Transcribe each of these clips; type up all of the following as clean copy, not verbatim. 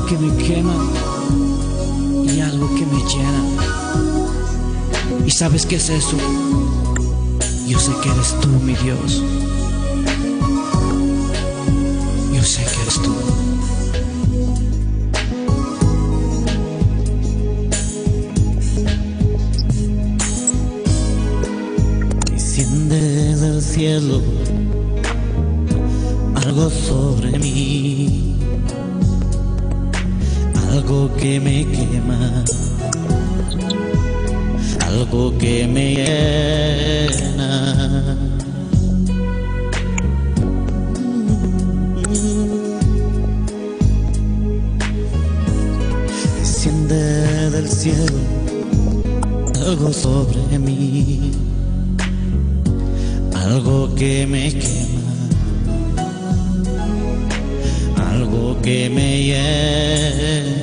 que me quema y algo que me llena. ¿Y sabes qué es eso? Yo sé que eres tú, mi Dios. Yo sé que eres tú. Desciende del cielo algo sobre mí, algo que me quema, algo que me llena. Desciende del cielo algo sobre mí, algo que me quema, algo que me llena.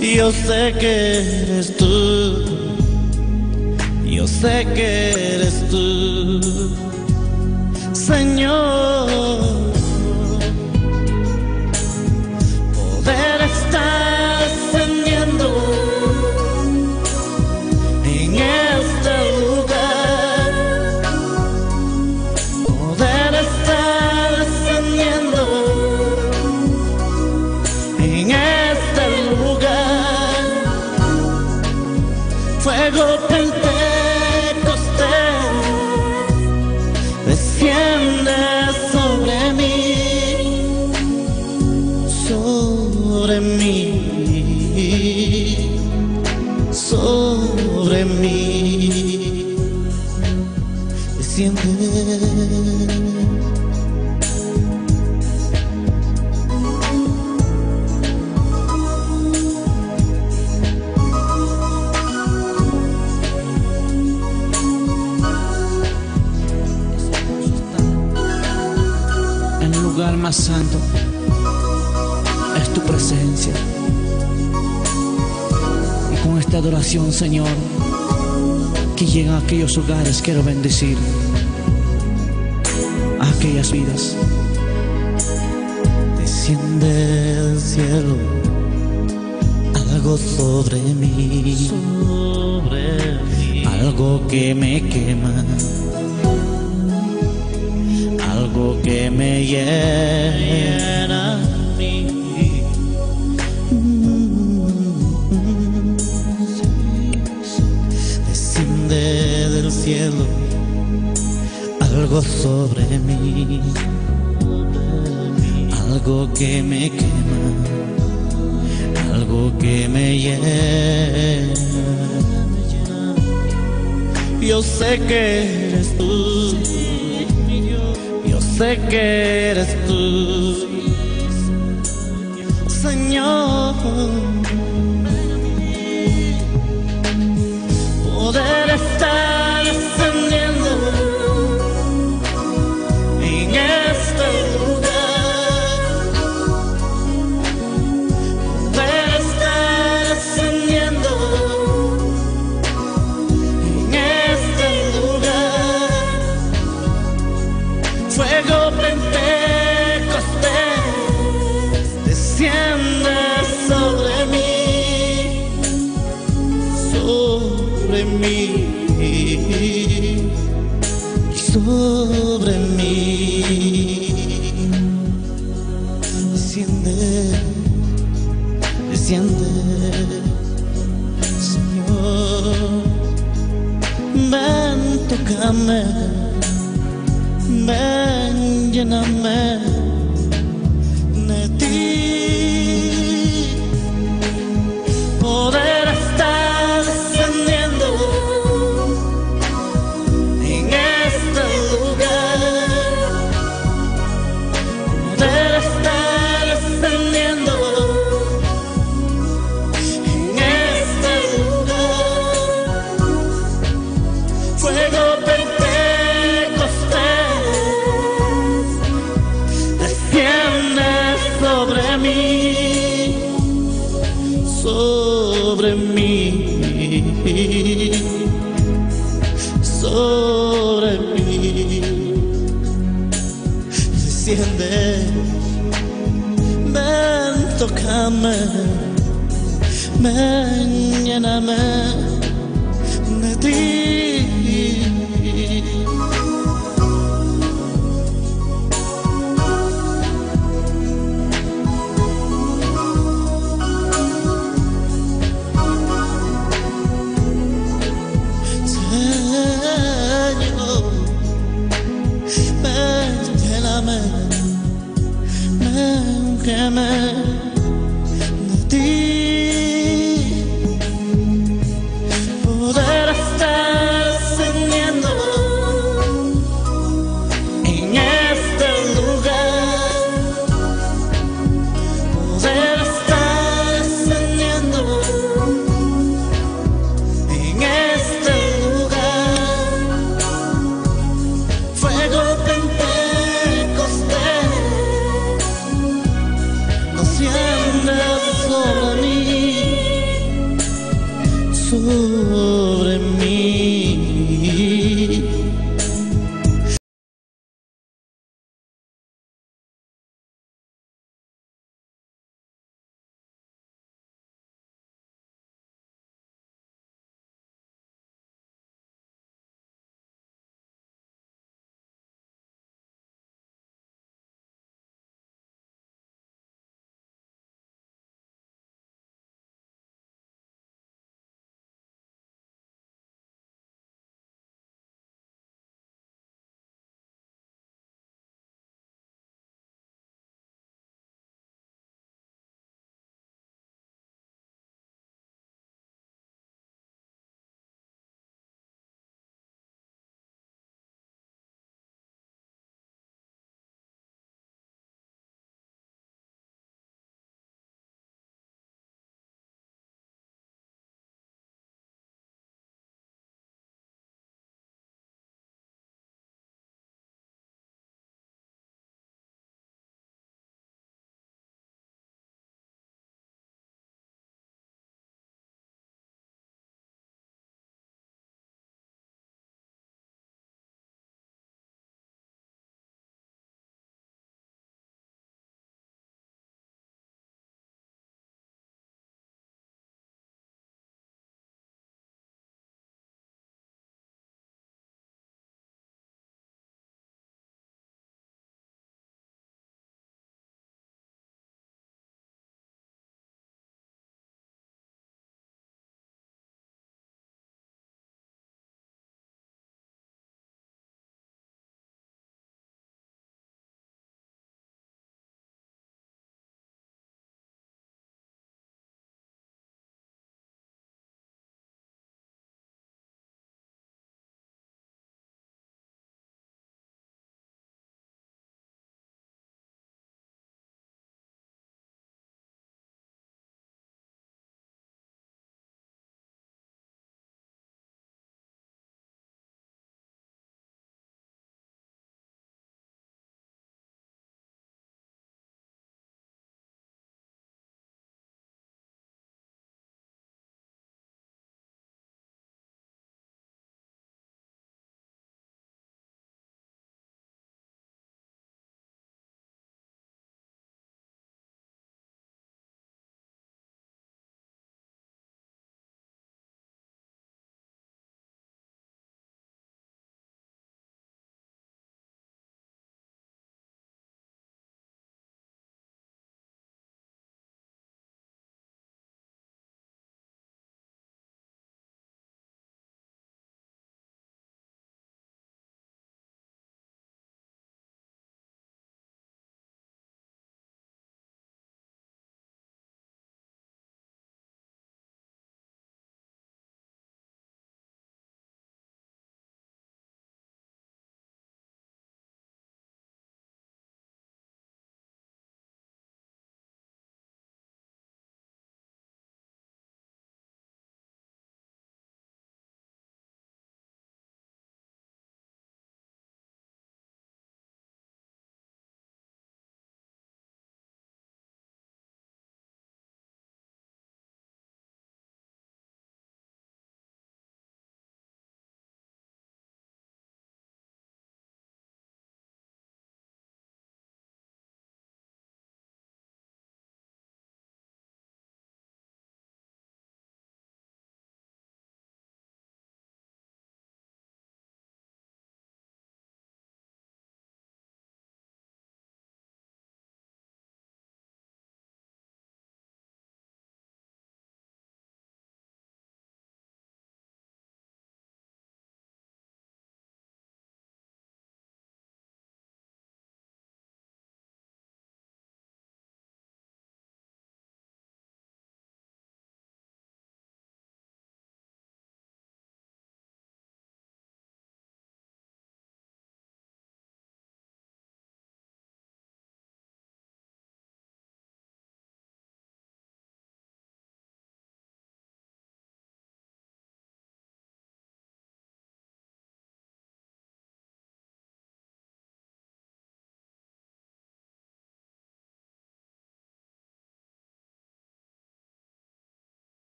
Yo sé que eres tú, yo sé que eres tú, Señor. Poder estar descendiendo en este lugar, poder estar descendiendo en este lugar. Fuego pentecostés desciende sobre mí, sobre mí, sobre mí. Desciende. En el lugar más santo es tu presencia. Y con esta adoración, Señor, que llega a aquellos hogares, quiero bendecir a aquellas vidas. Desciende del cielo algo sobre mí, algo que me quema, algo que me llena. Desciende del cielo algo sobre mí, algo que me quema, algo que me llena. Yo sé que eres tú, yo sé que eres tú, Señor. Poder estar descendiendo en este lugar, poder estar descendiendo en este lugar. Fuego pentecostés desciende sobre mí, sobre mí, sobre mí. Desciende, desciende, Señor. Ven, tócame, ven, lléname de ti. Poder estar descendiendo en este lugar, poder estar descendiendo en este lugar. Fuego pentecostés desciende sobre mí, sobre mí, sobre mí. Desciende, tócame, lléname de ti.